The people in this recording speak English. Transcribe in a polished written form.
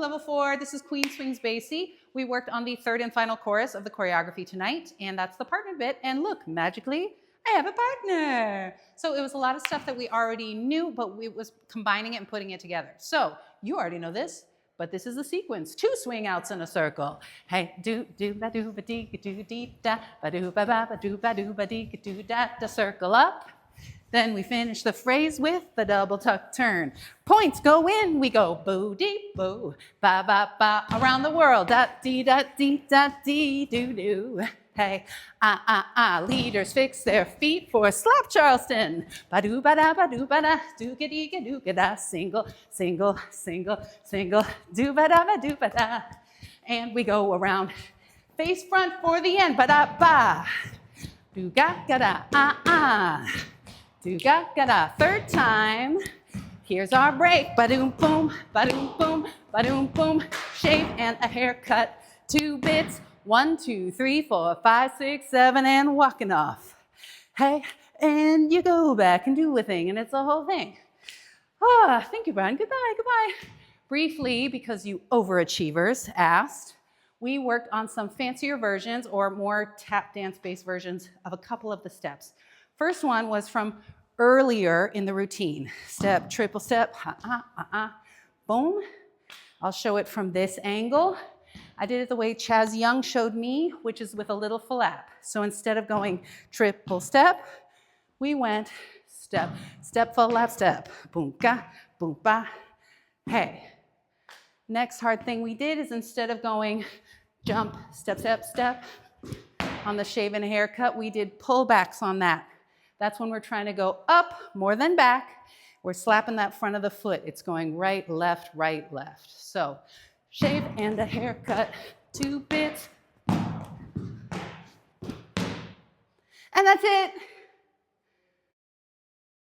level 4. This is Queen Swing's Basie. We worked on the third and final chorus of the choreography tonight, and that's the partner bit. And look, magically, I have a partner. So it was a lot of stuff that we already knew, but we was combining it and putting it together. So you already know this, but this is the sequence. 2 swing outs in a circle. Hey, do ba do ba dee do dee da ba do ba ba do ba dee do da da, circle up. Then we finish the phrase with the double tuck turn. Points go in, we go boo dee boo, ba ba ba, around the world, da dee doo doo. Hey, leaders fix their feet for slap Charleston. Ba doo ba da, do ga da, single, single, single, single, do ba da. And we go around face front for the end, ba da ba, do ga da, do ga da. Third time, here's our break. Ba-doom boom, ba-doom boom, ba-doom boom. Shave and a haircut, 2 bits. 1, 2, 3, 4, 5, 6, 7, and walking off. Hey, and you go back and do a thing, and it's a whole thing. Thank you, Brian. Goodbye. Briefly, because you overachievers asked, we worked on some fancier versions or more tap dance-based versions of a couple of the steps. First one was from earlier in the routine. Step, triple step, boom. I'll show it from this angle. I did it the way Chaz Young showed me, which is with a little flap. So instead of going triple step, we went step, step, flap, step, boom, ga, boom, ba. Hey. Next hard thing we did is instead of going jump, step, step, step, on the shave and haircut, we did pullbacks on that. That's when we're trying to go up more than back. We're slapping that front of the foot. It's going right, left, right, left. So shave and a haircut, 2 bits. And that's it.